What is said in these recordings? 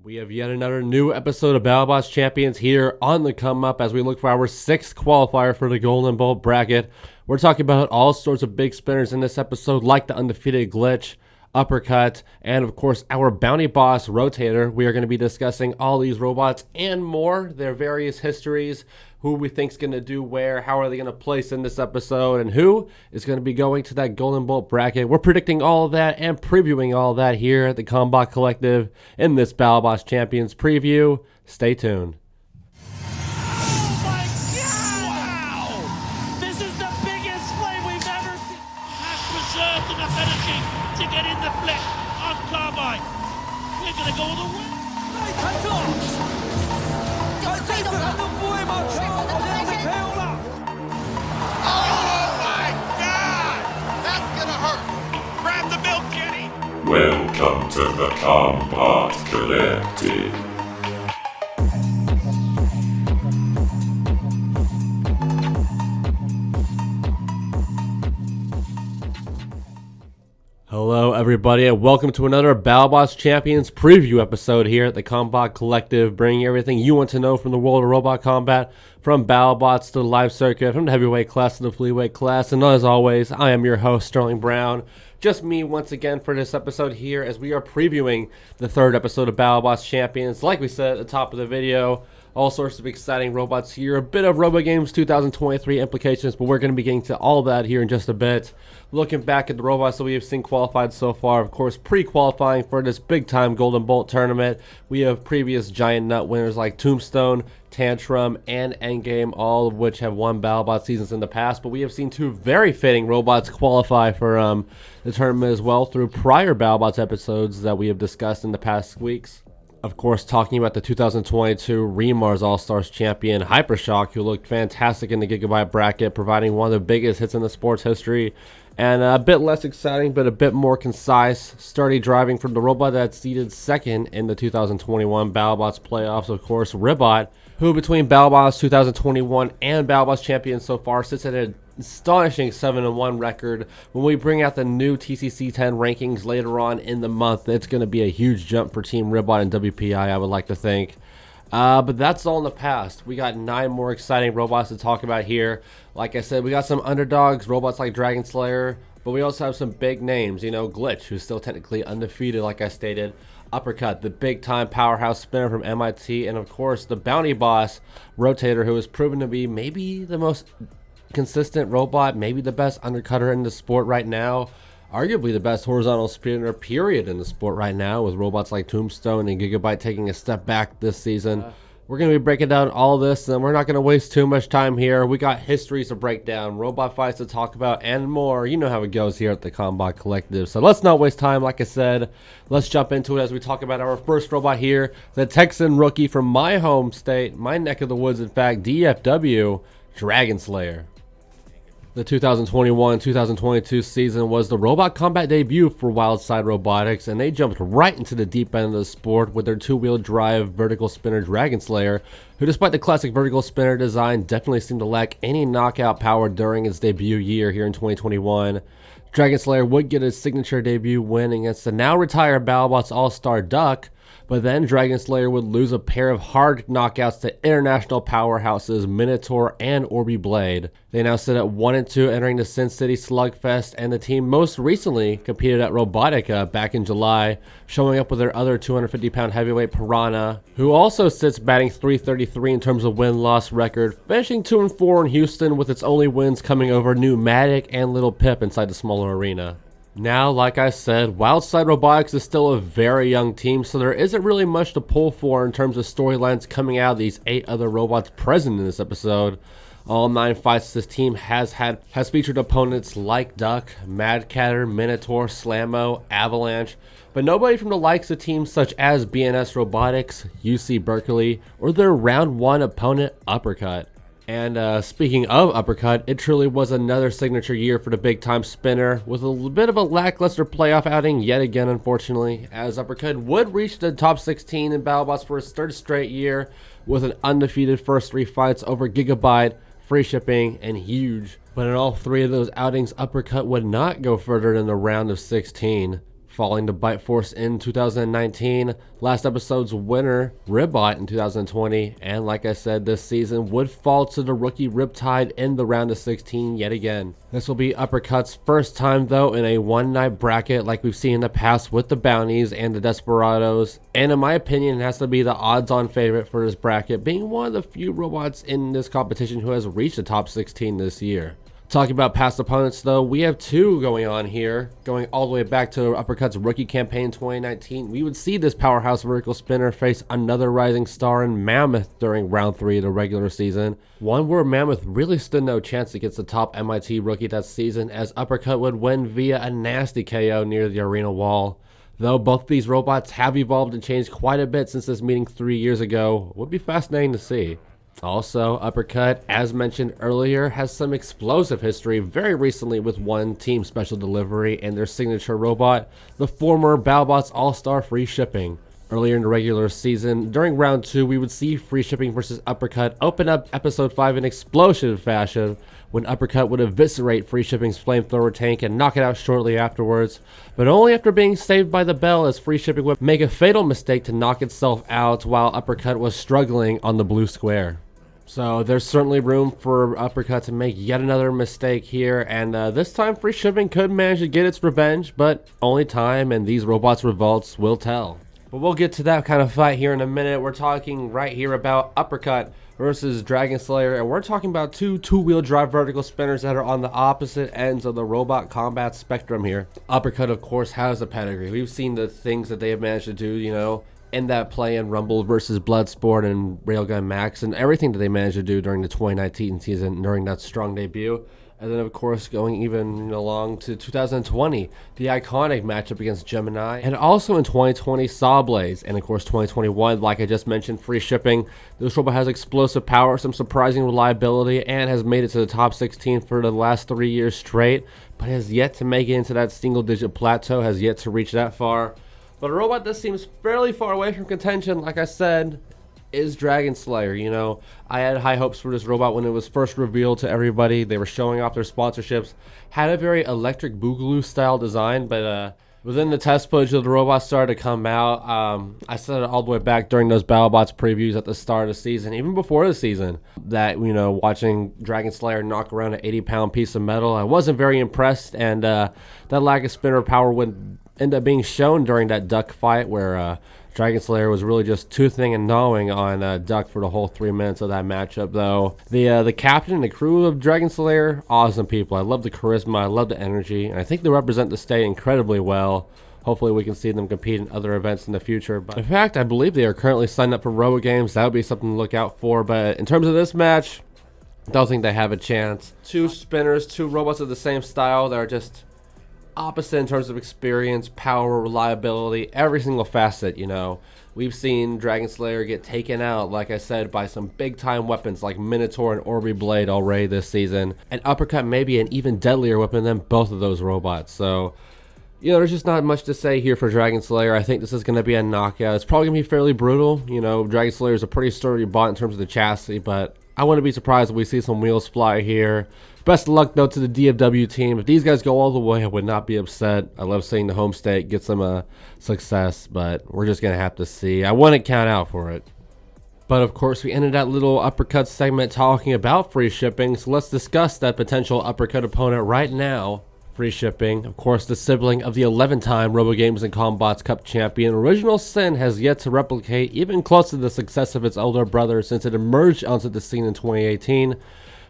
We have yet another new episode of Battlebots Champions here on the come up as we look for our 6th qualifier for the Golden Bolt bracket. We're talking about all sorts of big spinners in this episode, like the undefeated Glitch, Uppercut, and of course our bounty boss RotatoR. We are going to be discussing all these robots and more, their various histories, who we think is going to do where, how are they going to place in this episode, and who is going to be going to that Golden Bolt bracket. We're predicting all of that and previewing all of that here at the Combot Collective in this Battlebots Champions preview. Stay tuned. Oh my God! Wow! This is the biggest flame we've ever seen. Has preserved enough energy to get in the flip on Carbine. We're going to go all the way. Oh my God! That's gonna hurt! Grab the milk, Kenny. Welcome to the Combot Collective. Hello everybody and welcome to another Battlebots Champions preview episode here at the Combot Collective, bringing everything you want to know from the world of robot combat, from Battlebots to the live circuit, from the heavyweight class to the flyweight class. And as always, I am your host Sterling Brown. Just me once again for this episode here as we are previewing the 3rd episode of Battlebots Champions. Like we said at the top of the video, all sorts of exciting robots here, a bit of RoboGames 2023 implications, but we're going to be getting to all that here in just a bit. Looking back at the robots that we have seen qualified so far, of course, pre-qualifying for this big-time Golden Bolt tournament, we have previous Giant Nut winners like Tombstone, Tantrum, and Endgame, all of which have won Battlebot seasons in the past, but we have seen 2 very fitting robots qualify for the tournament as well through prior Battlebots episodes that we have discussed in the past weeks. Of course, talking about the 2022 Remars All-Stars champion, HyperShock, who looked fantastic in the Gigabyte bracket, providing one of the biggest hits in the sport's history. And a bit less exciting, but a bit more concise, sturdy driving from the robot that seeded 2nd in the 2021 Battlebots playoffs, of course, Ribbot, who between Battlebots 2021 and Battlebots Champions so far sits at an astonishing 7-1 record. When we bring out the new TCC 10 rankings later on in the month, it's going to be a huge jump for Team Ribbot and WPI, I would like to think. But that's all in the past. We got 9 more exciting robots to talk about here. Like I said, we got some underdogs, robots like Dragon Slayer, but we also have some big names, you know, Glitch, who's still technically undefeated, like I stated, Uppercut, the big-time powerhouse spinner from MIT, and of course, the bounty boss, RotatoR, who has proven to be maybe the most consistent robot, maybe the best undercutter in the sport right now, arguably the best horizontal spinner period in the sport right now, with robots like Tombstone and Gigabyte taking a step back this season. We're going to be breaking down all this, and we're not going to waste too much time here. We got histories to break down, robot fights to talk about, and more. You know how it goes here at the Combot Collective. So let's not waste time. Like I said, let's jump into it as we talk about our first robot here, the Texan rookie from my home state, my neck of the woods, in fact, DFW, Dragon Slayer. The 2021-2022 season was the robot combat debut for Wildside Robotics, and they jumped right into the deep end of the sport with their 2-wheel drive vertical spinner Dragon Slayer, who despite the classic vertical spinner design definitely seemed to lack any knockout power during its debut year here in 2021. Dragon Slayer would get his signature debut win against the now retired Battlebots All-Star Duck, but then Dragon Slayer would lose a pair of hard knockouts to international powerhouses Minotaur and Orby Blade. They now sit at 1-2 entering the Sin City Slugfest, and the team most recently competed at Robotica back in July, showing up with their other 250-pound heavyweight Piranha, who also sits batting .333 in terms of win-loss record, finishing 2-4 in Houston with its only wins coming over Pneumatic and Little Pip inside the smaller arena. Now, like I said, Wildside Robotics is still a very young team, so there isn't really much to pull for in terms of storylines coming out of these 8 other robots present in this episode. All 9 fights this team has featured opponents like Duck, Madcatter, Minotaur, Slammo, Avalanche, but nobody from the likes of teams such as BNS Robotics, UC Berkeley, or their round 1 opponent Uppercut. And speaking of Uppercut, it truly was another signature year for the big-time spinner, with a bit of a lackluster playoff outing yet again, unfortunately, as Uppercut would reach the top 16 in Battlebots for his 3rd straight year, with an undefeated first 3 fights over Gigabyte, free shipping, and huge. But in all 3 of those outings, Uppercut would not go further than the round of 16. falling to Bite Force in 2019, last episode's winner, Ribbot, in 2020, and like I said, this season would fall to the rookie Riptide in the round of 16 yet again. This will be Uppercut's first time though in a one-night bracket like we've seen in the past with the Bounties and the Desperados, and in my opinion it has to be the odds-on favorite for this bracket, being one of the few robots in this competition who has reached the top 16 this year. Talking about past opponents though, we have two going on here, going all the way back to Uppercut's rookie campaign in 2019. We would see this powerhouse vertical spinner face another rising star in Mammoth during round 3 of the regular season. One where Mammoth really stood no chance against the top MIT rookie that season, as Uppercut would win via a nasty KO near the arena wall. Though both these robots have evolved and changed quite a bit since this meeting 3 years ago, would be fascinating to see. Also, Uppercut, as mentioned earlier, has some explosive history very recently with one Team Special Delivery and their signature robot, the former Battlebots All-Star Free Shipping. Earlier in the regular season, during round 2, we would see Free Shipping versus Uppercut open up episode 5 in explosive fashion, when Uppercut would eviscerate Free Shipping's flamethrower tank and knock it out shortly afterwards, but only after being saved by the bell, as Free Shipping would make a fatal mistake to knock itself out while Uppercut was struggling on the blue square. So there's certainly room for Uppercut to make yet another mistake here, and this time Free Shipping could manage to get its revenge, but only time and these robots' revolts will tell. But we'll get to that kind of fight here in a minute. We're talking right here about Uppercut versus Dragon Slayer, and we're talking about two-wheel drive vertical spinners that are on the opposite ends of the robot combat spectrum here. Uppercut, of course, has a pedigree. We've seen the things that they have managed to do, you know, in that play in Rumble versus Bloodsport and Railgun Max, and everything that they managed to do during the 2019 season during that strong debut. And then, of course, going even along to 2020, the iconic matchup against Gemini, and also in 2020, Sawblaze, and of course 2021, like I just mentioned, Free Shipping. This robot has explosive power, some surprising reliability, and has made it to the top 16 for the last 3 years straight, but has yet to make it into that single-digit plateau, has yet to reach that far. But a robot that seems fairly far away from contention, like I said, is Dragon Slayer. You know, I had high hopes for this robot when it was first revealed to everybody. They were showing off their sponsorships. Had a very electric boogaloo style design, but within the test footage of the robot started to come out, I said it all the way back during those BattleBots previews at the start of the season, even before the season, that, you know, watching Dragon Slayer knock around an 80-pound piece of metal, I wasn't very impressed, and that lack of spinner power would end up being shown during that Duck fight, where Dragon Slayer was really just toothing and gnawing on Duck for the whole 3 minutes of that matchup. Though the captain and the crew of Dragon Slayer, awesome people. I love the charisma, I love the energy, and I think they represent the state incredibly well. Hopefully we can see them compete in other events in the future. But in fact, I believe they are currently signed up for RoboGames. That would be something to look out for. But in terms of this match, I don't think they have a chance. Two spinners, two robots of the same style that are just opposite in terms of experience, power, reliability, every single facet. You know, we've seen Dragon Slayer get taken out, like I said, by some big time weapons like Minotaur and Orby Blade already this season, and Uppercut may be an even deadlier weapon than both of those robots. So, you know, there's just not much to say here for Dragon Slayer. I think this is going to be a knockout. It's probably going to be fairly brutal. You know, Dragon Slayer is a pretty sturdy bot in terms of the chassis, but I wouldn't be surprised if we see some wheels fly here. Best of luck, though, to the DFW team. If these guys go all the way, I would not be upset. I love seeing the home state get some success, but we're just going to have to see. I wouldn't count out for it. But, of course, we ended that little Uppercut segment talking about Free Shipping, so let's discuss that potential Uppercut opponent right now. Free Shipping, of course, the sibling of the 11-time RoboGames and Combots Cup champion, Original Sin has yet to replicate even close to the success of its older brother since it emerged onto the scene in 2018.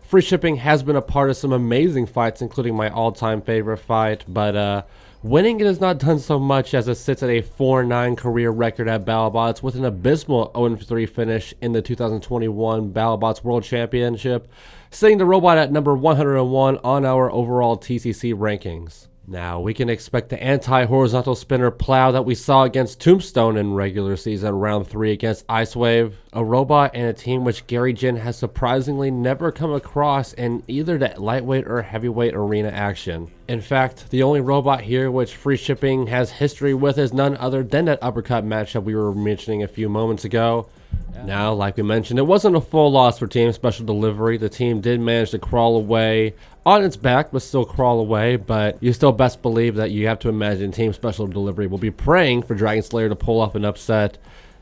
Free Shipping has been a part of some amazing fights, including my all-time favorite fight, but winning it has not done so much, as it sits at a 4-9 career record at BattleBots with an abysmal 0-3 finish in the 2021 BattleBots World Championship, sitting the robot at number 101 on our overall TCC rankings. Now, we can expect the anti-horizontal spinner plow that we saw against Tombstone in regular season round 3 against IceWave, a robot and a team which Gary Jin has surprisingly never come across in either the lightweight or heavyweight arena action. In fact, the only robot here which Free Shipping has history with is none other than that Uppercut match that we were mentioning a few moments ago. Now, like we mentioned, it wasn't a full loss for Team Special Delivery. The team did manage to crawl away on its back, but still crawl away. But you still best believe that you have to imagine Team Special Delivery will be praying for Dragon Slayer to pull off an upset.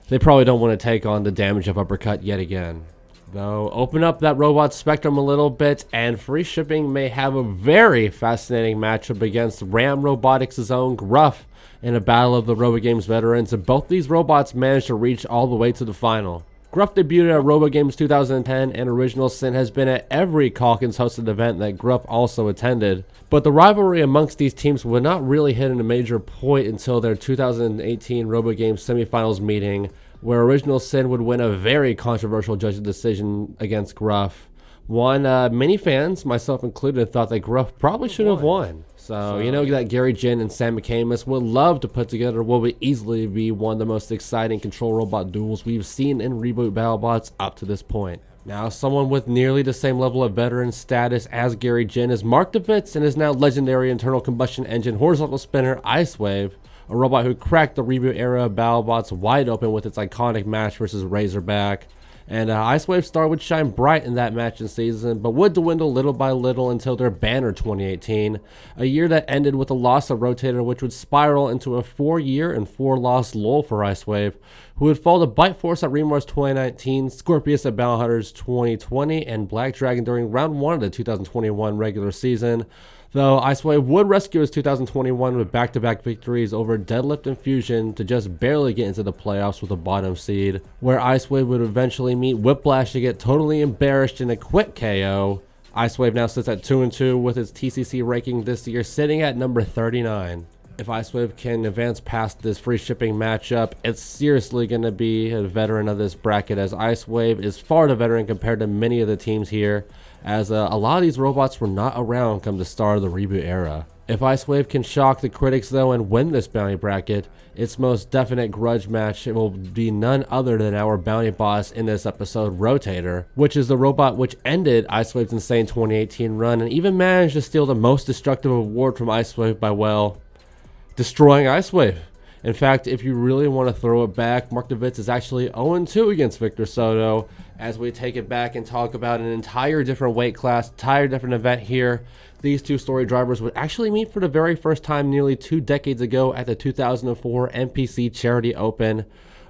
They probably don't want to take on the damage of Uppercut yet again. Though, open up that robot spectrum a little bit, and Free Shipping may have a very fascinating matchup against Ram Robotics' own Gruff in a battle of the RoboGames veterans, and both these robots managed to reach all the way to the final. Gruff debuted at RoboGames 2010, and Original Sin has been at every Calkins hosted event that Gruff also attended. But the rivalry amongst these teams would not really hit a major point until their 2018 RoboGames semifinals meeting, where Original Sin would win a very controversial judge's decision against Gruff. Many fans, myself included, thought that Gruff probably should have won. So, you know that Gary Jin and Sam McCamus would love to put together what would easily be one of the most exciting control robot duels we've seen in Reboot BattleBots up to this point. Now, someone with nearly the same level of veteran status as Gary Jin is Mark DeVitz and his now legendary internal combustion engine horizontal spinner IceWave, a robot who cracked the Reboot era of BattleBots wide open with its iconic match versus Razorback. And IceWave star would shine bright in that match and season, but would dwindle little by little until their banner 2018, a year that ended with the loss of RotatoR, which would spiral into a 4-year and 4-loss lull for IceWave, who would fall to Bite Force at Remorse 2019, Scorpius at Battle Hunters 2020, and Black Dragon during round 1 of the 2021 regular season. Though IceWave would rescue his 2021 with back-to-back victories over Deadlift and Fusion to just barely get into the playoffs with a bottom seed, where IceWave would eventually meet Whiplash to get totally embarrassed in a quick KO. IceWave now sits at 2-2 with its TCC ranking this year sitting at number 39. If IceWave can advance past this free shipping matchup, it's seriously going to be a veteran of this bracket, as IceWave is far the veteran compared to many of the teams here, as a lot of these robots were not around come the start of the Reboot era. If IceWave can shock the critics though and win this bounty bracket, its most definite grudge match will be none other than our bounty boss in this episode, RotatoR, which is the robot which ended IceWave's insane 2018 run and even managed to steal the most destructive award from IceWave by, well, destroying IceWave. In fact, if you really want to throw it back, Mark DeVitz is actually 0-2 against Victor Soto, as we take it back and talk about an entire different weight class, entire different event here. These two story drivers would actually meet for the very first time nearly 2 decades ago at the 2004 NPC Charity Open.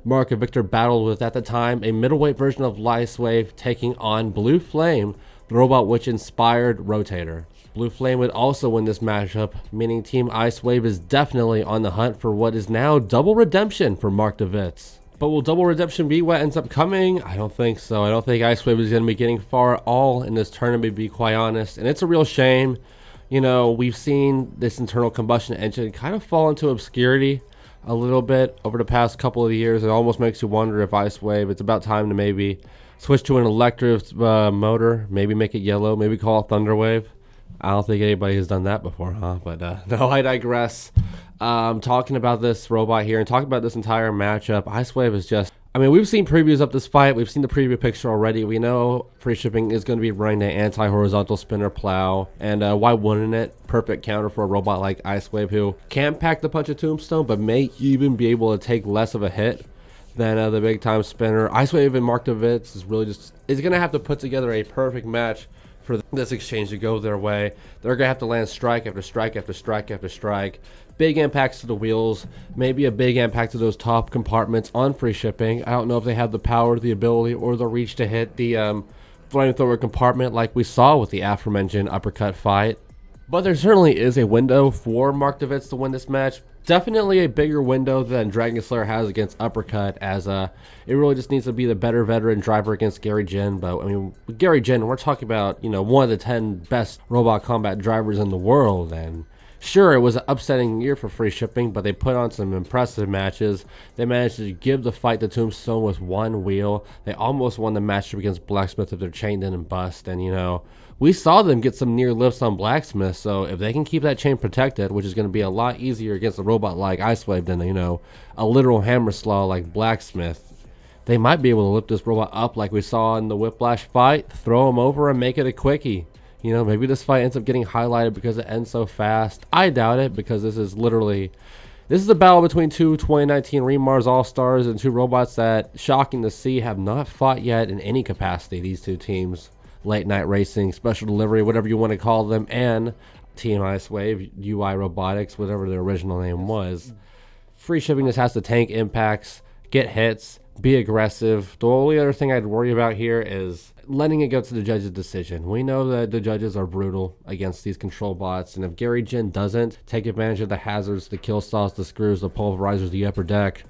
Mark and Victor battled with, at the time, a middleweight version of IceWave taking on Blue Flame, the robot which inspired RotatoR. Blue Flame would also win this matchup, meaning Team IceWave is definitely on the hunt for what is now double redemption for Mark DeVitz. But will double redemption be what ends up coming? I don't think so. I don't think IceWave is going to be getting far at all in this tournament, to be quite honest. And it's a real shame. You know, we've seen this internal combustion engine kind of fall into obscurity a little bit over the past couple of years. It almost makes you wonder if IceWave, it's about time to maybe switch to an electric motor, maybe make it yellow, maybe call it Thunderwave. I don't think anybody has done that before, huh? But no, I digress. Talking about this robot here and talking about this entire matchup, IceWave is just, I mean, we've seen previews of this fight. We've seen the preview picture already. We know free shipping is going to be running the anti-horizontal spinner plow. And why wouldn't it? Perfect counter for a robot like IceWave, who can pack the punch of Tombstone, but may even be able to take less of a hit than the big time spinner. IceWave and Mark DeVitz is really just, is going to have to put together a perfect match for this exchange to go their way. They're going to have to land strike after strike after strike after strike. Big impacts to the wheels, maybe a big impact to those top compartments on free shipping. I don't know if they have the power, the ability, or the reach to hit the flamethrower compartment like we saw with the aforementioned Uppercut fight. But there certainly is a window for Mark DeVitz to win this match. Definitely a bigger window than Dragon Slayer has against Uppercut, as it really just needs to be the better veteran driver against Gary Jin. But I mean, with Gary Jin, we're talking about, you know, one of the 10 best robot combat drivers in the world. And sure, it was an upsetting year for free shipping, but they put on some impressive matches. They managed to give the fight to Tombstone with one wheel. They almost won the matchup against Blacksmith if they're chained in and bust. And, you know, we saw them get some near lifts on Blacksmith, so if they can keep that chain protected, which is going to be a lot easier against a robot like IceWave than, you know, a literal hammer slaw like Blacksmith, they might be able to lift this robot up like we saw in the Whiplash fight, throw him over and make it a quickie. You know, maybe this fight ends up getting highlighted because it ends so fast. I doubt it, because this This is a battle between two 2019 Remars All-Stars and two robots that, shocking to see, have not fought yet in any capacity. These two teams, Late Night Racing, Special Delivery, whatever you want to call them, and Team IceWave, UI Robotics, whatever their original name was. Free shipping just has to tank impacts, get hits, be aggressive. The only other thing I'd worry about here is letting it go to the judge's decision. We know that the judges are brutal against these control bots, and if Gary Jin doesn't take advantage of the hazards, the kill stalls, the screws, the pulverizers, the upper deck,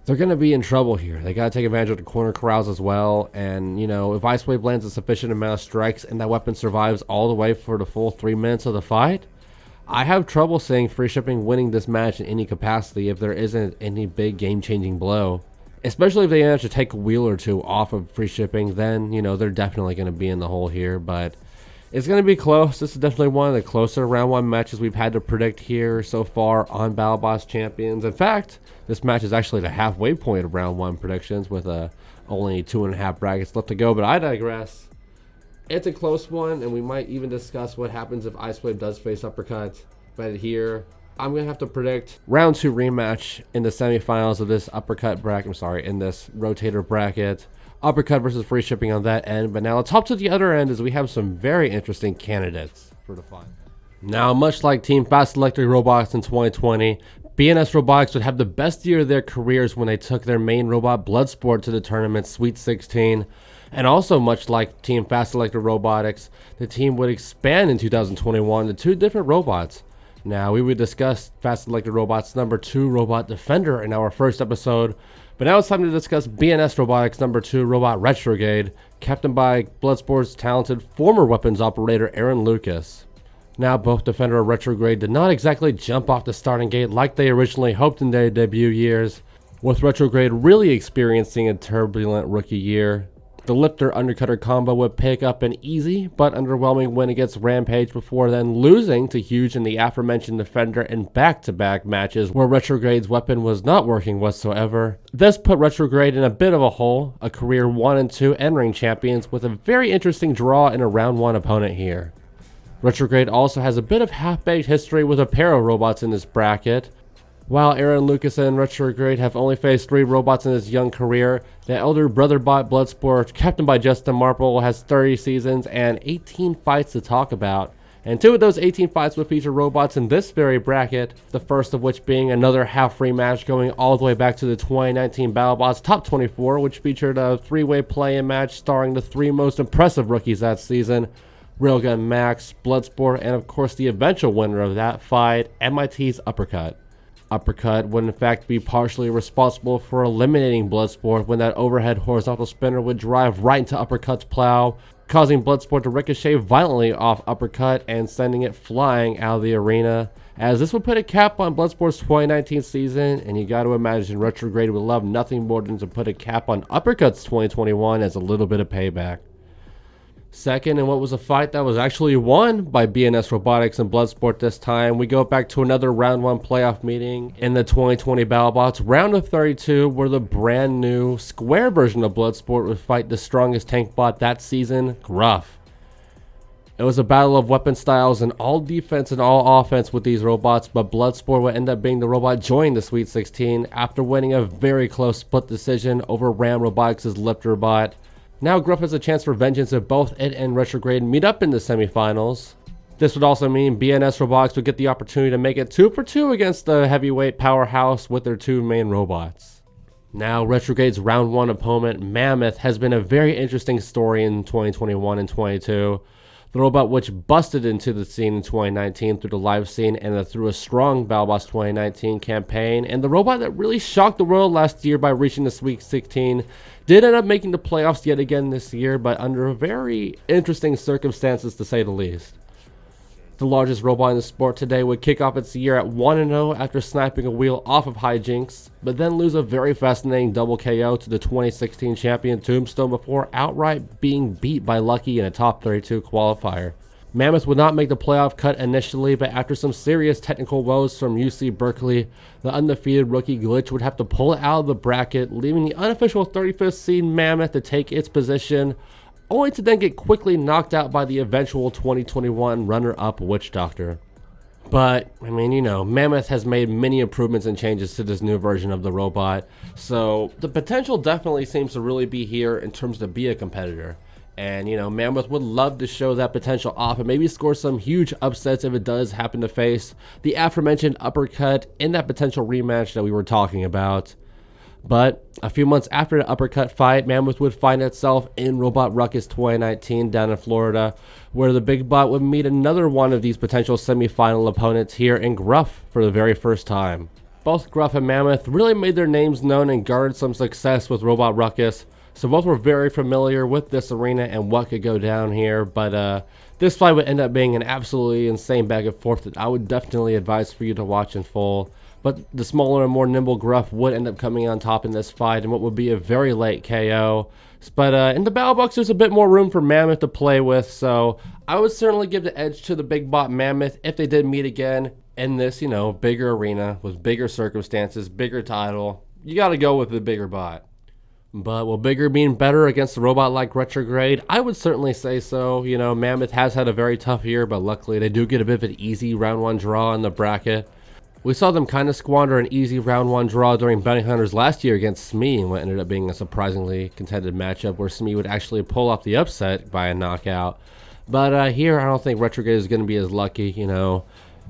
they're going to be in trouble here. They got to take advantage of the corner corrals as well, and you know, if IceWave lands a sufficient amount of strikes and that weapon survives all the way for the full 3 minutes of the fight, I have trouble seeing free shipping winning this match in any capacity if there isn't any big game-changing blow. Especially if they manage to take a wheel or two off of free shipping, then, you know, they're definitely going to be in the hole here. But it's going to be close. This is definitely one of the closer round 1 matches we've had to predict here so far on Battlebots Champions. In fact, this match is actually the halfway point of round 1 predictions with only 2.5 brackets left to go. But I digress. It's a close one, and we might even discuss what happens if IceWave does face Uppercut. But here, I'm going to have to predict round 2 rematch in the semifinals of this Uppercut bracket. I'm sorry, in this RotatoR bracket. Uppercut versus free shipping on that end. But now let's hop to the other end as we have some very interesting candidates for the fight. Now, much like Team Fast Electric Robots in 2020, BNS Robotics would have the best year of their careers when they took their main robot Bloodsport to the tournament Sweet 16. And also, much like Team Fast Electric Robotics, the team would expand in 2021 to 2 different robots. Now, we would discuss Fast Electric Robots number 2 Robot Defender in our first episode, but now it's time to discuss BNS Robotics number 2 Robot Retrograde, captained by Bloodsport's talented former weapons operator Aaron Lucas. Now, both Defender and Retrograde did not exactly jump off the starting gate like they originally hoped in their debut years, with Retrograde really experiencing a turbulent rookie year. The lifter undercutter combo would pick up an easy but underwhelming win against Rampage before then losing to Huge in the aforementioned Defender in back-to-back matches where Retrograde's weapon was not working whatsoever. This put Retrograde in a bit of a hole, a career 1 and 2 N-Ring champions with a very interesting draw in a round 1 opponent here. Retrograde also has a bit of half-baked history with a pair of robots in this bracket. While Aaron Lucas and Retrograde have only faced 3 robots in his young career, the elder brother bot Bloodsport, captained by Justin Marple, has 30 seasons and 18 fights to talk about. And 2 of those 18 fights would feature robots in this very bracket, the first of which being another half-free match going all the way back to the 2019 Battlebots Top 24, which featured a 3-way play-in match starring the 3 most impressive rookies that season, Railgun Max, Bloodsport, and of course the eventual winner of that fight, MIT's Uppercut. Uppercut would in fact be partially responsible for eliminating Bloodsport when that overhead horizontal spinner would drive right into Uppercut's plow, causing Bloodsport to ricochet violently off Uppercut and sending it flying out of the arena, as this would put a cap on Bloodsport's 2019 season, and you gotta imagine Retrograde would love nothing more than to put a cap on Uppercut's 2021 as a little bit of payback. Second, in what was a fight that was actually won by BNS Robotics and Bloodsport this time, we go back to another round 1 playoff meeting in the 2020 Battlebots round of 32, where the brand new square version of Bloodsport would fight the strongest tank bot that season, Gruff. It was a battle of weapon styles and all defense and all offense with these robots, but Bloodsport would end up being the robot joining the Sweet 16 after winning a very close split decision over Ram Robotics' Lifter bot. Now Gruff has a chance for vengeance if both it and Retrograde meet up in the semifinals. This would also mean BNS Robotics would get the opportunity to make it 2 for 2 against the heavyweight powerhouse with their 2 main robots. Now, Retrograde's round 1 opponent, Mammoth, has been a very interesting story in 2021 and 22. The robot which busted into the scene in 2019 through the live scene and through a strong Battlebots 2019 campaign, and the robot that really shocked the world last year by reaching the Sweet 16, did end up making the playoffs yet again this year, but under very interesting circumstances to say the least. The largest robot in the sport today would kick off its year at 1-0 after sniping a wheel off of Hijinks, but then lose a very fascinating double KO to the 2016 champion Tombstone before outright being beat by Lucky in a top 32 qualifier. Mammoth would not make the playoff cut initially, but after some serious technical woes from UC Berkeley, the undefeated rookie Glitch would have to pull it out of the bracket, leaving the unofficial 35th seed Mammoth to take its position, only to then get quickly knocked out by the eventual 2021 runner-up Witch Doctor. But, I mean, you know, Mammoth has made many improvements and changes to this new version of the robot, so the potential definitely seems to really be here in terms to be a competitor. And, you know, Mammoth would love to show that potential off and maybe score some huge upsets if it does happen to face the aforementioned Uppercut in that potential rematch that we were talking about. But a few months after the Uppercut fight, Mammoth would find itself in Robot Ruckus 2019 down in Florida, where the Big Bot would meet another one of these potential semi-final opponents here in Gruff for the very first time. Both Gruff and Mammoth really made their names known and garnered some success with Robot Ruckus, so both were very familiar with this arena and what could go down here, but this fight would end up being an absolutely insane back and forth that I would definitely advise for you to watch in full. But the smaller and more nimble Gruff would end up coming on top in this fight in what would be a very late KO. But in the Battlebots, there's a bit more room for Mammoth to play with, so I would certainly give the edge to the Big Bot Mammoth if they did meet again in this, you know, bigger arena with bigger circumstances, bigger title. You got to go with the bigger bot. But will bigger mean better against a robot like Retrograde? I would certainly say so. You know, Mammoth has had a very tough year, but luckily they do get a bit of an easy round 1 draw in the bracket. We saw them kind of squander an easy round 1 draw during Bounty Hunters last year against Smee in what ended up being a surprisingly contested matchup where Smee would actually pull off the upset by a knockout. But here, I don't think Retrograde is going to be as lucky, you know.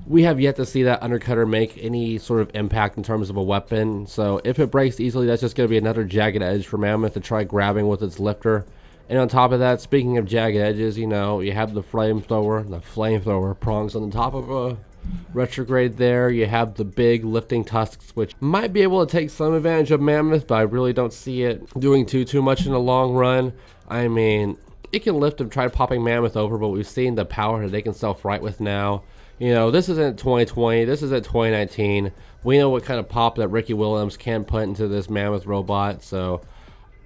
We have yet to see that Undercutter make any sort of impact in terms of a weapon, so if it breaks easily, that's just going to be another jagged edge for Mammoth to try grabbing with its lifter. And on top of that, speaking of jagged edges, you know, you have the flamethrower prongs on the top of a Retrograde there. You have the big lifting tusks, which might be able to take some advantage of Mammoth, but I really don't see it doing too much in the long run. I mean, it can lift and try popping Mammoth over, but we've seen the power that they can self-right with now. You know, this isn't 2020, this isn't 2019. We know what kind of pop that Ricky Williams can put into this Mammoth robot, so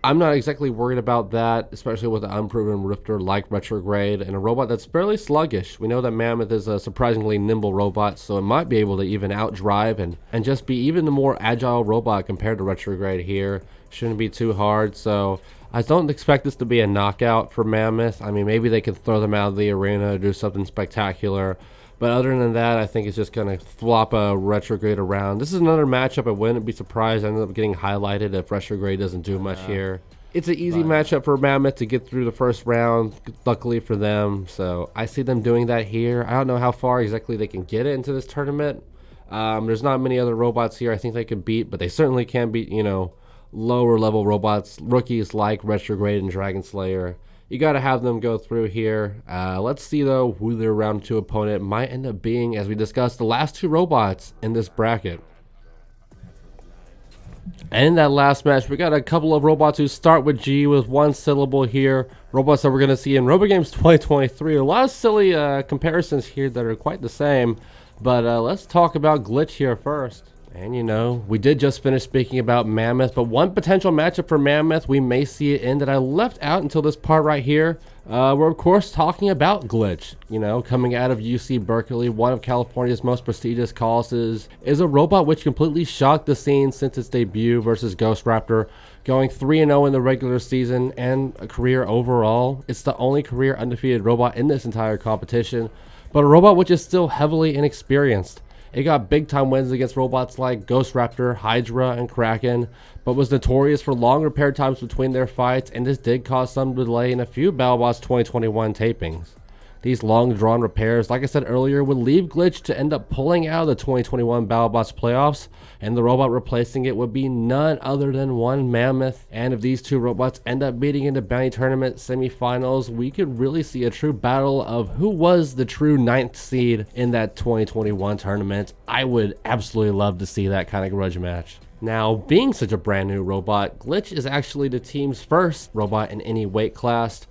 I'm not exactly worried about that, especially with an unproven rifter like Retrograde and a robot that's fairly sluggish. We know that Mammoth is a surprisingly nimble robot, so it might be able to even outdrive and just be even the more agile robot compared to Retrograde here. Shouldn't be too hard, so I don't expect this to be a knockout for Mammoth. I mean, maybe they can throw them out of the arena or do something spectacular. But other than that, I think it's just going to flop a Retrograde around. This is another matchup I wouldn't be surprised ended up getting highlighted if Retrograde doesn't do much here. It's an easy matchup for Mammoth to get through the first round, luckily for them. So I see them doing that here. I don't know how far exactly they can get it into this tournament. There's not many other robots here I think they could beat, but they certainly can beat, you know, lower level robots, rookies like Retrograde and Dragon Slayer. You got to have them go through here. Let's see, though, who their round 2 opponent might end up being, as we discussed the last 2 robots in this bracket. And in that last match, we got a couple of robots who start with G with 1 syllable here. Robots that we're going to see in RoboGames 2023. A lot of silly comparisons here that are quite the same. But let's talk about Glitch here first. And you know, we did just finish speaking about Mammoth, but one potential matchup for Mammoth we may see it in that I left out until this part right here. We're of course talking about Glitch. You know, coming out of UC Berkeley, one of California's most prestigious colleges, is a robot which completely shocked the scene since its debut versus Ghost Raptor, going 3-0 in the regular season and a career overall. It's the only career undefeated robot in this entire competition, but a robot which is still heavily inexperienced. It got big time wins against robots like Ghost Raptor, Hydra, and Kraken, but was notorious for long repair times between their fights, and this did cause some delay in a few Battlebots 2021 tapings. These long drawn repairs, like I said earlier, would leave Glitch to end up pulling out of the 2021 Battlebots playoffs, and the robot replacing it would be none other than one Mammoth. And if these two robots end up meeting in the Bounty Tournament semifinals, we could really see a true battle of who was the true 9th seed in that 2021 tournament. I would absolutely love to see that kind of grudge match. Now, being such a brand new robot, Glitch is actually the team's first robot in any weight class.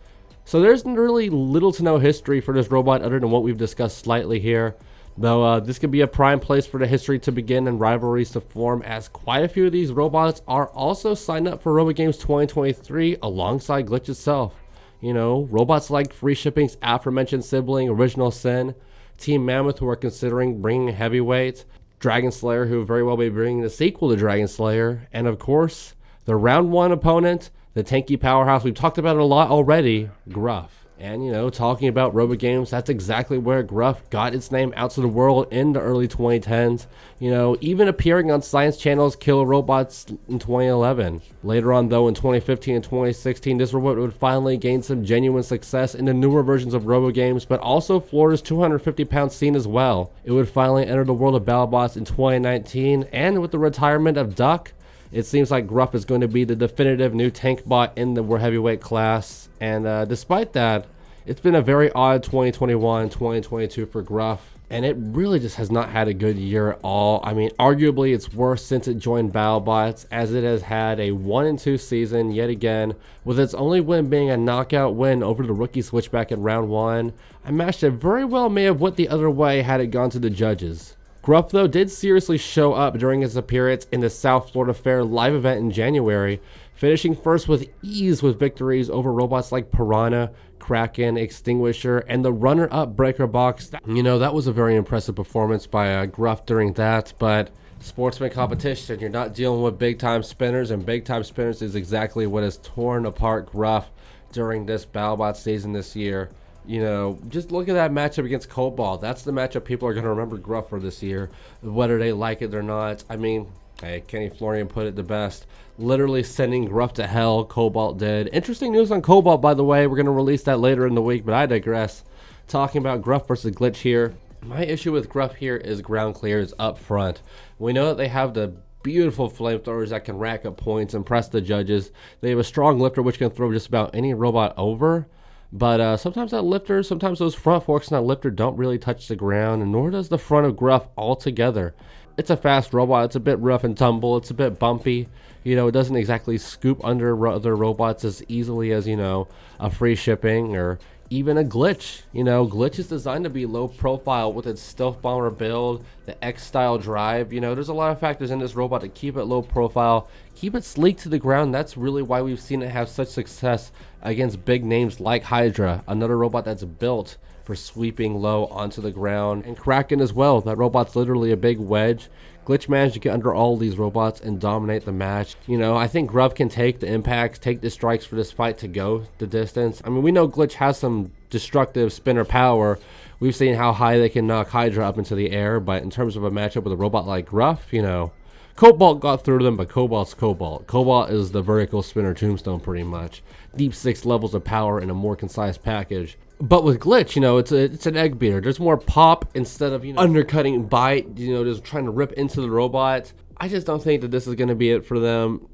So there's really little to no history for this robot other than what we've discussed slightly here. Though this could be a prime place for the history to begin and rivalries to form, as quite a few of these robots are also signed up for RoboGames 2023 alongside Glitch itself. You know, robots like Free Shipping's aforementioned sibling Original Sin, Team Mammoth who are considering bringing heavyweight, Dragon Slayer who very well may be bringing the sequel to Dragon Slayer, and of course, the round 1 opponent, the tanky powerhouse we've talked about it a lot already, Gruff. And, you know, talking about RoboGames, that's exactly where Gruff got its name out to the world in the early 2010s. You know, even appearing on Science Channel's Killer Robots in 2011. Later on, though, in 2015 and 2016, this robot would finally gain some genuine success in the newer versions of RoboGames, but also Florida's 250-pound scene as well. It would finally enter the world of BattleBots in 2019, and with the retirement of Duck, it seems like Gruff is going to be the definitive new tank bot in the heavyweight class. And despite that, it's been a very odd 2021-2022 for Gruff. And it really just has not had a good year at all. I mean, arguably it's worse since it joined BattleBots, as it has had a 1-2 season yet again, with its only win being a knockout win over the rookie switchback in round 1. A match that very well may have went the other way had it gone to the judges. Gruff, though, did seriously show up during his appearance in the South Florida Fair live event in January, finishing first with ease with victories over robots like Piranha, Kraken, Extinguisher, and the runner-up Breaker Box. You know, that was a very impressive performance by Gruff during that, but sportsman competition, you're not dealing with big-time spinners, and big-time spinners is exactly what has torn apart Gruff during this BattleBots season this year. You know, just look at that matchup against Cobalt. That's the matchup people are going to remember Gruff for this year, whether they like it or not. I mean, hey, Kenny Florian put it the best. Literally sending Gruff to hell, Cobalt did. Interesting news on Cobalt, by the way. We're going to release that later in the week, but I digress. Talking about Gruff versus Glitch here. My issue with Gruff here is ground clears up front. We know that they have the beautiful flamethrowers that can rack up points, impress the judges. They have a strong lifter which can throw just about any robot over. But sometimes that lifter, sometimes those front forks in that lifter don't really touch the ground, and nor does the front of Gruff altogether. It's a fast robot, it's a bit rough and tumble, it's a bit bumpy. You know, it doesn't exactly scoop under other robots as easily as, you know, a free shipping or even a Glitch. You know, Glitch is designed to be low profile with its stealth bomber build, the X-style drive. You know, there's a lot of factors in this robot to keep it low profile, keep it sleek to the ground. That's really why we've seen it have such success against big names like Hydra, another robot that's built for sweeping low onto the ground, and Kraken as well. That robot's literally a big wedge. Glitch managed to get under all these robots and dominate the match. You know, I think Gruff can take the impacts, take the strikes for this fight to go the distance. I mean, we know Glitch has some destructive spinner power. We've seen how high they can knock Hydra up into the air, but in terms of a matchup with a robot like Gruff, you know, Cobalt got through to them, but Cobalt's Cobalt. Cobalt is the vertical spinner tombstone pretty much. Deep 6 levels of power in a more concise package. But with Glitch, you know, it's an egg beater. There's more pop instead of, you know, undercutting bite, you know, just trying to rip into the robot. I just don't think that this is going to be it for them.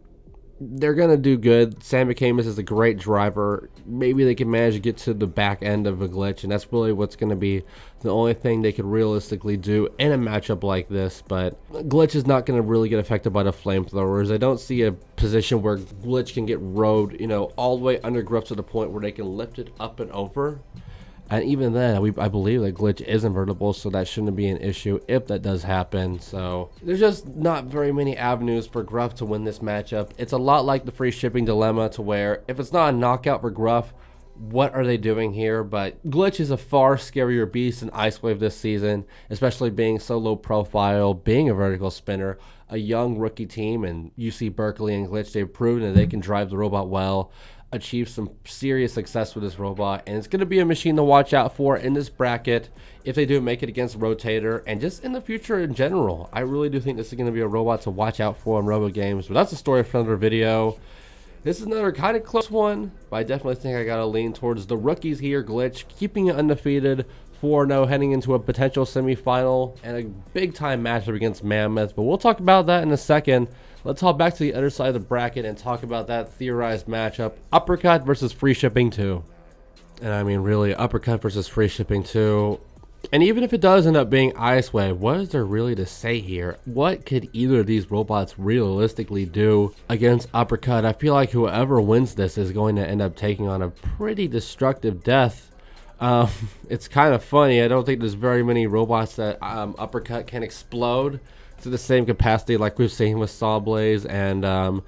They're going to do good. Sam McCamus is a great driver. Maybe they can manage to get to the back end of a Glitch, and that's really what's going to be the only thing they could realistically do in a matchup like this. But Glitch is not going to really get affected by the flamethrowers. I don't see a position where Glitch can get rode, you know, all the way under Gruff to the point where they can lift it up and over. And even then, I believe that Glitch is invertible, so that shouldn't be an issue if that does happen. So there's just not very many avenues for Gruff to win this matchup. It's a lot like the free shipping dilemma, to where if it's not a knockout for Gruff, what are they doing here? But Glitch is a far scarier beast than IceWave this season, especially being so low profile, being a vertical spinner, a young rookie team, and UC Berkeley and Glitch, they've proven that they can drive the robot well, achieve some serious success with this robot, and it's going to be a machine to watch out for in this bracket if they do make it against RotatoR, and just in the future in general. I really do think this is going to be a robot to watch out for in RoboGames, but that's a story for another video. This is another kind of close one, but I definitely think I got to lean towards the rookies here. Glitch keeping it undefeated, 4-0 heading into a potential semifinal and a big time matchup against Mammoth, but we'll talk about that in a second. Let's hop back to the other side of the bracket and talk about that theorized matchup, Uppercut versus Free Shipping 2. And I mean, really, Uppercut versus Free Shipping 2. And even if it does end up being IceWave, what is there really to say here? What could either of these robots realistically do against Uppercut? I feel like whoever wins this is going to end up taking on a pretty destructive death. It's kind of funny. I don't think there's very many robots that Uppercut can explode to the same capacity like we've seen with Sawblaze and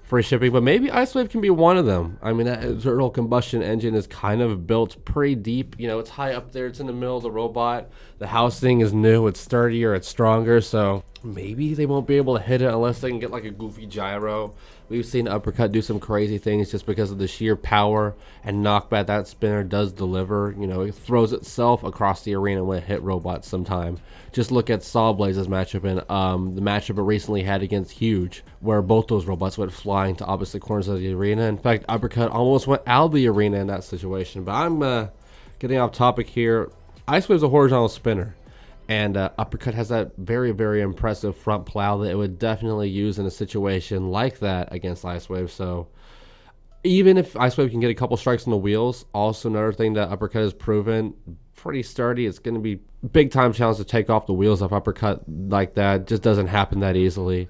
Free Shipping, but maybe IceWave can be one of them. I mean, that internal combustion engine is kind of built pretty deep. You know, it's high up there, it's in the middle of the robot. The housing is new, it's sturdier, it's stronger, so maybe they won't be able to hit it unless they can get like a goofy gyro. We've seen Uppercut do some crazy things just because of the sheer power and knockback that spinner does deliver. You know, it throws itself across the arena when it hit robots sometime. Just look at Sawblaze's matchup and the matchup it recently had against Huge, where both those robots went flying to opposite corners of the arena. In fact, Uppercut almost went out of the arena in that situation. But I'm getting off topic here. IceWave's a horizontal spinner. And Uppercut has that very, very impressive front plow that it would definitely use in a situation like that against IceWave. So even if IceWave can get a couple strikes on the wheels, also another thing that Uppercut has proven, pretty sturdy. It's going to be big time challenge to take off the wheels of Uppercut like that. Just doesn't happen that easily.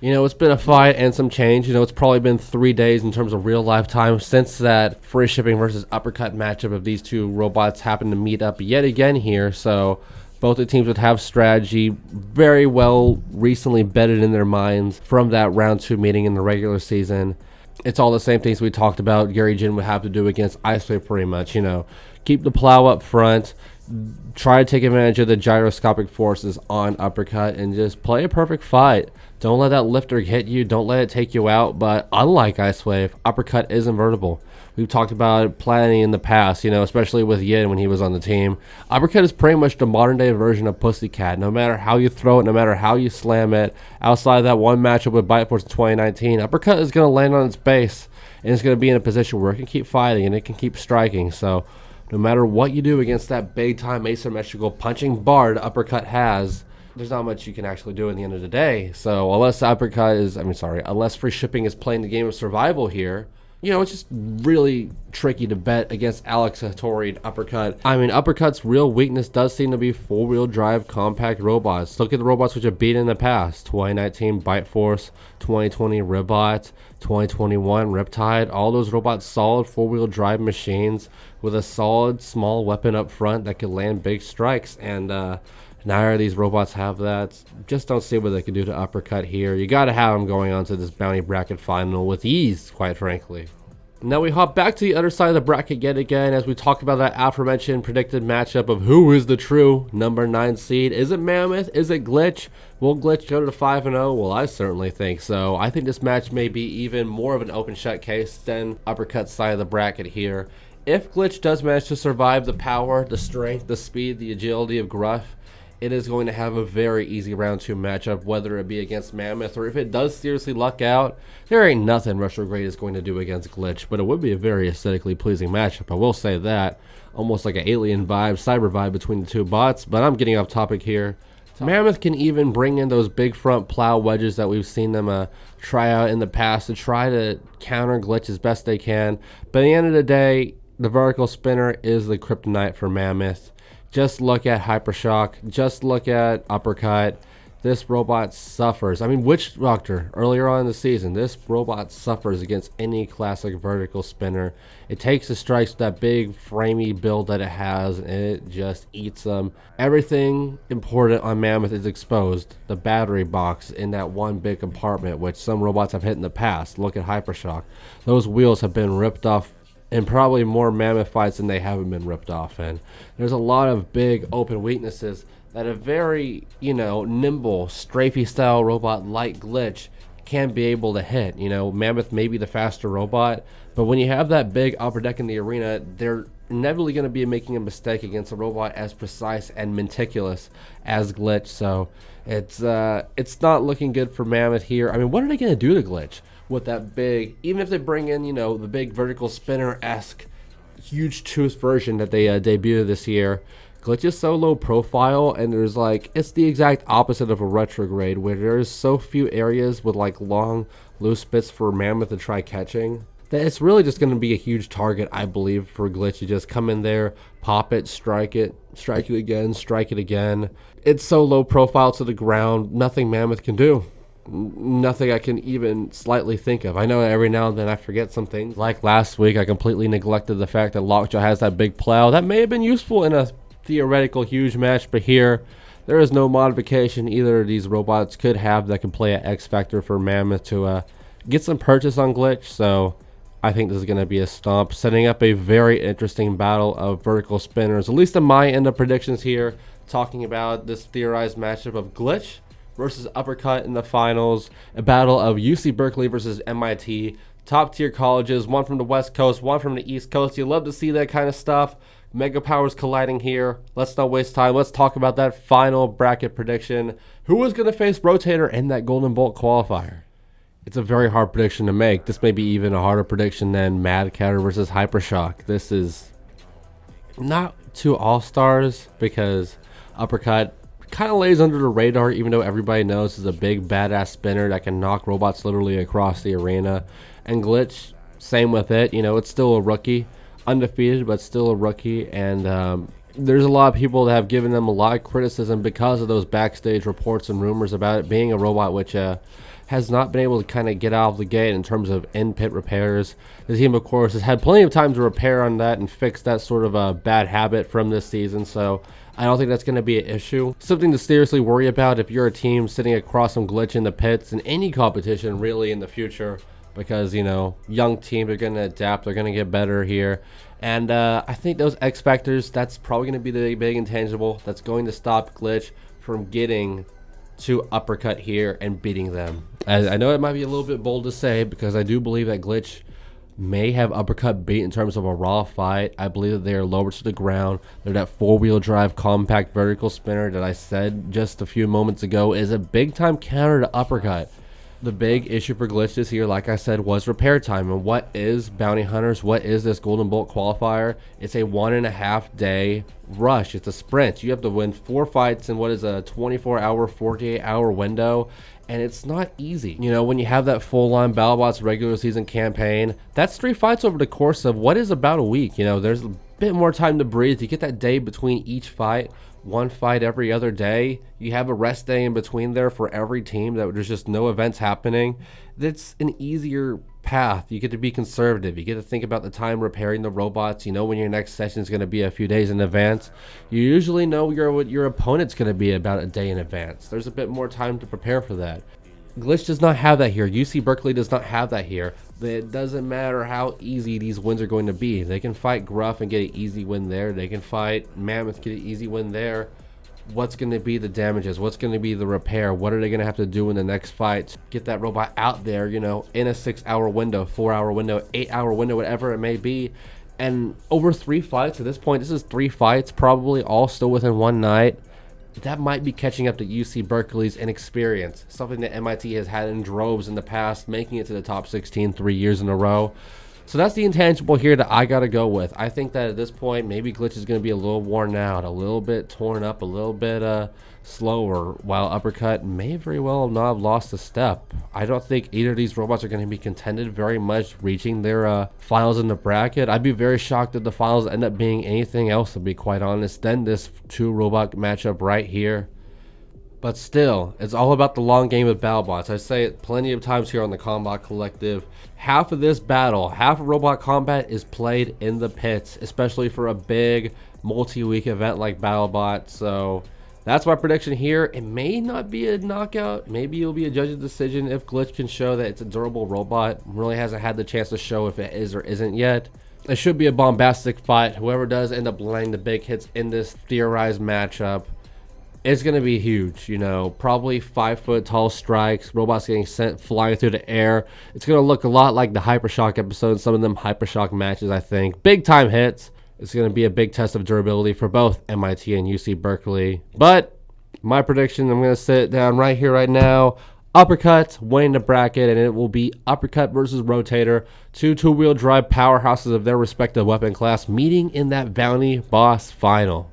You know, it's been a fight and some change. You know, it's probably been 3 days in terms of real life time since that free shipping versus Uppercut matchup of these two robots happened to meet up yet again here. So both the teams would have strategy very well recently bedded in their minds from that round 2 meeting in the regular season. It's all the same things we talked about Gary Jin would have to do against IceWave pretty much. You know, keep the plow up front, try to take advantage of the gyroscopic forces on Uppercut, and just play a perfect fight. Don't let that lifter hit you. Don't let it take you out. But unlike IceWave, Uppercut is invertible. We've talked about it plenty in the past, you know, especially with Yin when he was on the team. Uppercut is pretty much the modern day version of Pussycat. No matter how you throw it, no matter how you slam it, outside of that one matchup with Battlebots in 2019, Uppercut is going to land on its base, and it's going to be in a position where it can keep fighting and it can keep striking. So no matter what you do against that big time asymmetrical punching bard Uppercut has, there's not much you can actually do at the end of the day. So unless unless free shipping is playing the game of survival here, you know, it's just really tricky to bet against Alex Hattori and Uppercut. I mean, Uppercut's real weakness does seem to be four-wheel drive compact robots. Look at the robots which have beat in the past. 2019 Bite Force, 2020 Ribbot, 2021 Riptide. All those robots solid four-wheel drive machines with a solid small weapon up front that could land big strikes. And neither of these robots have that. Just don't see what they can do to Uppercut here. You got to have them going on to this bounty bracket final with ease, quite frankly. Now we hop back to the other side of the bracket yet again as we talk about that aforementioned predicted matchup of who is the true number 9 seed. Is it Mammoth? Is it Glitch? Will Glitch go to 5-0? Well, I certainly think so. I think this match may be even more of an open shut case than Uppercut's side of the bracket here. If Glitch does manage to survive the power, the strength, the speed, the agility of Gruff, it is going to have a very easy round 2 matchup, whether it be against Mammoth or if it does seriously luck out, there ain't nothing Retrograde is going to do against Glitch, but it would be a very aesthetically pleasing matchup. I will say that. Almost like an alien vibe, cyber vibe between the two bots, but I'm getting off topic here. Mammoth can even bring in those big front plow wedges that we've seen them try out in the past to try to counter Glitch as best they can, but at the end of the day, the vertical spinner is the kryptonite for Mammoth. Just look at HyperShock. Just look at Uppercut. This robot suffers. I mean, Witch Doctor, earlier on in the season, this robot suffers against any classic vertical spinner. It takes the strikes with that big framey build that it has, and it just eats them. Everything important on Mammoth is exposed. The battery box in that one big compartment, which some robots have hit in the past. Look at HyperShock. Those wheels have been ripped off and probably more Mammoth fights than they haven't been ripped off in. There's a lot of big open weaknesses that a very, you know, nimble, strafey style robot like Glitch can be able to hit. You know, Mammoth may be the faster robot, but when you have that big upper deck in the arena, they're inevitably going to be making a mistake against a robot as precise and meticulous as Glitch. So it's not looking good for Mammoth here. I mean, what are they going to do to Glitch with that big, even if they bring in, you know, the big vertical spinner-esque huge tooth version that they debuted this year? Glitch is so low profile, and there's like, it's the exact opposite of a Retrograde where there's so few areas with like long loose bits for Mammoth to try catching that it's really just going to be a huge target, I believe, for Glitch. You just come in there, pop it, strike it again, strike it again. It's so low profile to the ground, nothing Mammoth can do. Nothing I can even slightly think of. I know every now and then I forget some things. Like last week, I completely neglected the fact that Lockjaw has that big plow. That may have been useful in a theoretical huge match, but here, there is no modification either of these robots could have that can play an X factor for Mammoth to get some purchase on Glitch. So I think this is going to be a stomp, setting up a very interesting battle of vertical spinners, at least in my end of predictions here, talking about this theorized matchup of Glitch versus Uppercut in the finals. A battle of UC Berkeley versus MIT. Top tier colleges, one from the West Coast, one from the East Coast. You love to see that kind of stuff. Mega powers colliding here. Let's not waste time. Let's talk about that final bracket prediction. Who is going to face RotatoR in that Golden Bolt qualifier? It's a very hard prediction to make. This may be even a harder prediction than Mad Catter versus HyperShock. This is not two all-stars because Uppercut kind of lays under the radar, even though everybody knows is a big badass spinner that can knock robots literally across the arena. And Glitch, same with it. You know, it's still a rookie, undefeated, but still a rookie. And there's a lot of people that have given them a lot of criticism because of those backstage reports and rumors about it being a robot, which has not been able to kind of get out of the gate in terms of in-pit repairs. The team, of course, has had plenty of time to repair on that and fix that sort of a bad habit from this season, so I don't think that's going to be an issue. Something to seriously worry about if you're a team sitting across some Glitch in the pits in any competition really in the future, because, you know, young teams are going to adapt, they're going to get better here. And I think those X factors, that's probably going to be the big intangible that's going to stop Glitch from getting to Uppercut here and beating them. I know it might be a little bit bold to say, because I do believe that Glitch may have Uppercut beat in terms of a raw fight. I believe that they are lower to the ground. They're that four-wheel drive compact vertical spinner that I said just a few moments ago is a big time counter to Uppercut. The big issue for Glitch this year, like I said, was repair time. And what is Bounty Hunters? What is this Golden Bolt qualifier? It's a 1.5 day rush. It's a sprint. You have to win 4 fights in what is a 24-hour, 48-hour window. And it's not easy. You know, when you have that full-on Battlebots regular season campaign, that's 3 fights over the course of what is about a week. You know, there's a bit more time to breathe. You get that day between each fight. 1 fight every other day. You have a rest day in between there for every team that there's just no events happening. That's an easier path. You get to be conservative. You get to think about the time repairing the robots. You know when your next session is going to be a few days in advance. You usually know what your opponent's going to be about a day in advance. There's a bit more time to prepare for that. Glitch does not have that here. UC Berkeley does not have that here. It doesn't matter how easy these wins are going to be. They can fight Gruff and get an easy win there. They can fight Mammoth, get an easy win there. What's going to be the damages? What's going to be the repair? What are they going to have to do in the next fight to get that robot out there, you know, in a 6-hour window, 4-hour window, 8-hour window, whatever it may be. And over 3 fights at this point, this is 3 fights, probably all still within one night. That might be catching up to UC Berkeley's inexperience, something that MIT has had in droves in the past, making it to the top 16 3 years in a row. So that's the intangible here that I got to go with. I think that at this point, maybe Glitch is going to be a little worn out, a little bit torn up, a little bit slower, while Uppercut may very well not have lost a step. I don't think either of these robots are going to be contended very much reaching their finals in the bracket. I'd be very shocked if the finals end up being anything else, to be quite honest, than this 2-robot matchup right here. But still, it's all about the long game with Battlebots. I say it plenty of times here on the Combot Collective. Half of this battle, half of Robot Combat is played in the pits, especially for a big multi-week event like Battlebot. So that's my prediction here. It may not be a knockout. Maybe it'll be a judge's decision if Glitch can show that it's a durable robot. Really hasn't had the chance to show if it is or isn't yet. It should be a bombastic fight. Whoever does end up landing the big hits in this theorized matchup, it's going to be huge, you know, probably 5-foot tall strikes, robots getting sent flying through the air. It's going to look a lot like the HyperShock episode, some of them HyperShock matches, I think. Big time hits. It's going to be a big test of durability for both MIT and UC Berkeley. But my prediction, I'm going to sit down right here, right now. Uppercut winning the bracket, and it will be Uppercut versus RotatoR, 2-wheel drive powerhouses of their respective weapon class, meeting in that Bounty Boss final.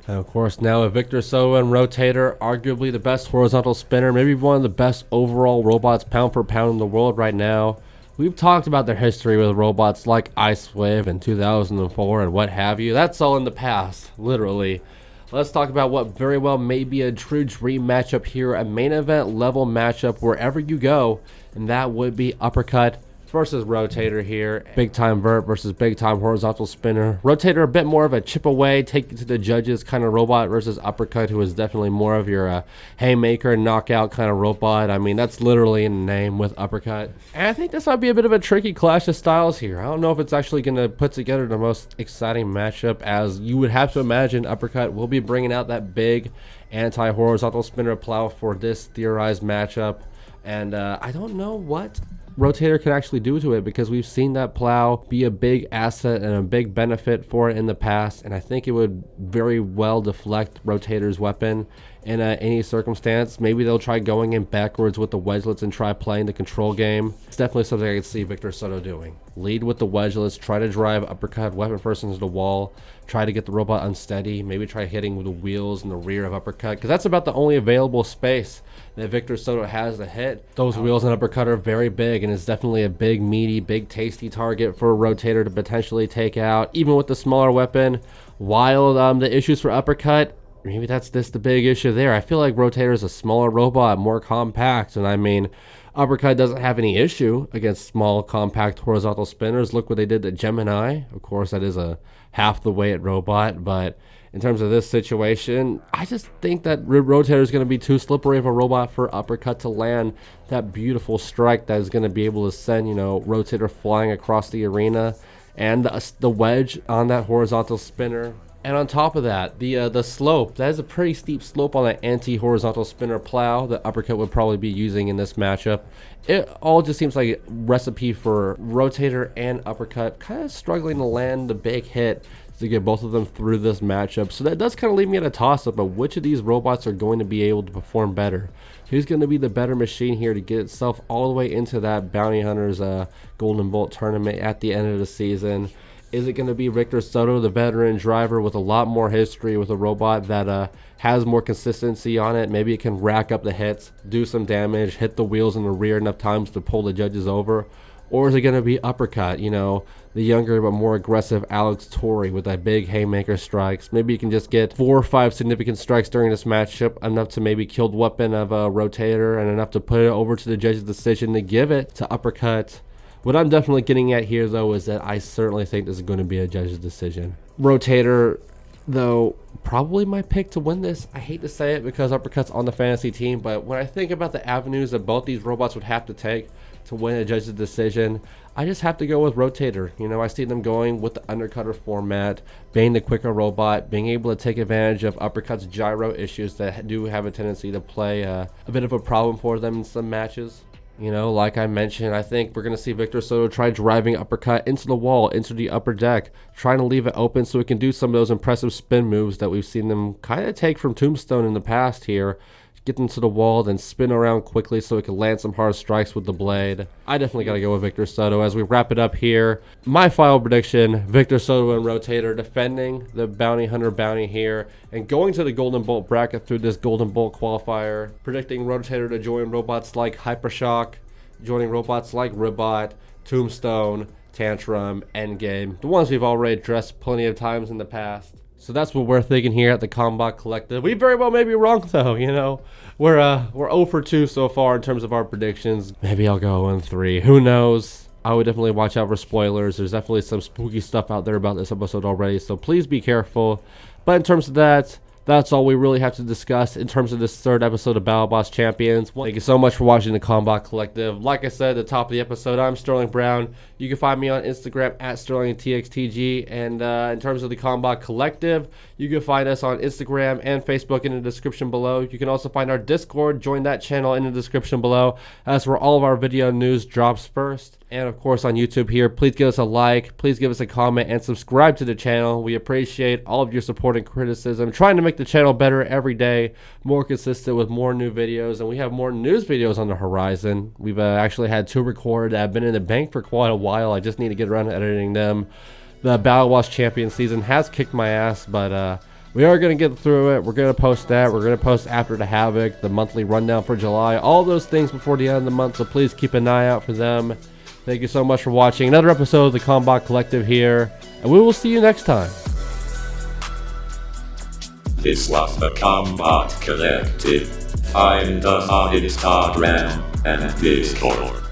And of course, now with Victor Soto and RotatoR, arguably the best horizontal spinner, maybe one of the best overall robots pound for pound in the world right now. We've talked about their history with robots like IceWave in 2004 and what have you. That's all in the past, literally. Let's talk about what very well may be a true dream matchup here, a main event level matchup wherever you go, and that would be Uppercut versus RotatoR here. Big time vert versus big time horizontal spinner. RotatoR a bit more of a chip away, take it to the judges kind of robot versus Uppercut, who is definitely more of your haymaker, knockout kind of robot. I mean, that's literally in the name with Uppercut. And I think this might be a bit of a tricky clash of styles here. I don't know if it's actually going to put together the most exciting matchup, as you would have to imagine Uppercut will be bringing out that big anti-horizontal spinner plow for this theorized matchup. And I don't know what RotatoR can actually do to it, because we've seen that plow be a big asset and a big benefit for it in the past, and I think it would very well deflect RotatoR's weapon in any circumstance. Maybe they'll try going in backwards with the wedgelets and try playing the control game. It's definitely something I can see Victor Soto doing. Lead with the wedgelets, try to drive uppercut weapon first into the wall, try to get the robot unsteady, maybe try hitting with the wheels in the rear of uppercut, because that's about the only available space that Victor Soto has to hit. Those wheels and uppercut are very big, and it's definitely a big, meaty, big, tasty target for RotatoR to potentially take out, even with the smaller weapon. While the issues for uppercut, maybe that's just the big issue there. I feel like RotatoR is a smaller robot, more compact, and I mean, uppercut doesn't have any issue against small, compact horizontal spinners. Look what they did to Gemini. Of course, that is a half the weight robot, but in terms of this situation, I just think that RotatoR is going to be too slippery of a robot for uppercut to land that beautiful strike that is going to be able to send, you know, RotatoR flying across the arena, and the wedge on that horizontal spinner. And on top of that, the slope, that is a pretty steep slope on that anti-horizontal spinner plow that uppercut would probably be using in this matchup. It all just seems like a recipe for RotatoR and uppercut kind of struggling to land the big hit to get both of them through this matchup. So that does kind of leave me at a toss-up of which of these robots are going to be able to perform better. Who's going to be the better machine here to get itself all the way into that Bounty Hunters Golden Bolt tournament at the end of the season? Is it going to be Victor Soto, the veteran driver with a lot more history, with a robot that has more consistency on it? Maybe it can rack up the hits, do some damage, hit the wheels in the rear enough times to pull the judges over? Or is it going to be uppercut, you know, the younger but more aggressive Alex Torrey with that big haymaker strikes? Maybe you can just get 4 or 5 significant strikes during this matchup, enough to maybe kill the weapon of RotatoR and enough to put it over to the judge's decision to give it to uppercut. What I'm definitely getting at here, though, is that I certainly think this is going to be a judge's decision. RotatoR, though, probably my pick to win this. I hate to say it because uppercut's on the fantasy team, but when I think about the avenues that both these robots would have to take to win a judge's decision, I just have to go with RotatoR. You know, I see them going with the undercutter format, being the quicker robot, being able to take advantage of uppercut's gyro issues that do have a tendency to play a bit of a problem for them in some matches. You know, like I mentioned, I think we're going to see Victor Soto try driving uppercut into the wall, into the upper deck, trying to leave it open so he can do some of those impressive spin moves that we've seen them kind of take from Tombstone in the past here. Get them to the wall, then spin around quickly so he can land some hard strikes with the blade. I definitely got to go with Victor Soto as we wrap it up here. My final prediction, Victor Soto and RotatoR defending the Bounty Hunter bounty here and going to the Golden Bolt bracket through this Golden Bolt qualifier. Predicting RotatoR to join robots like HyperShock, joining robots like Ribbot, Tombstone, Tantrum, Endgame, the ones we've already addressed plenty of times in the past. So that's what we're thinking here at the Combot Collective. We very well may be wrong, though. You know, we're 0 for 2 so far in terms of our predictions. Maybe I'll go 1-3. Who knows? I would definitely watch out for spoilers. There's definitely some spooky stuff out there about this episode already, so please be careful. But in terms of that, that's all we really have to discuss in terms of this 3rd episode of Battlebots Champions. Thank you so much for watching the Combot Collective. Like I said at the top of the episode, I'm Sterling Brown. You can find me on Instagram at SterlingTXTG. And in terms of the Combot Collective, you can find us on Instagram and Facebook in the description below. You can also find our Discord. Join that channel in the description below. That's where all of our video news drops first. And of course on YouTube here, please give us a like, please give us a comment, and subscribe to the channel. We appreciate all of your support and criticism. Trying to make the channel better every day, more consistent with more new videos, and we have more news videos on the horizon. We've actually had 2 recorded that have been in the bank for quite a while. I just need to get around to editing them. The Battlebots Champions season has kicked my ass, but we are going to get through it. We're going to post that. We're going to post After the Havoc, the monthly rundown for July, all those things before the end of the month, so please keep an eye out for them. Thank you so much for watching another episode of the Combot Collective here, and we will see you next time. This was the Combot Collective. Find us on Instagram and Discord.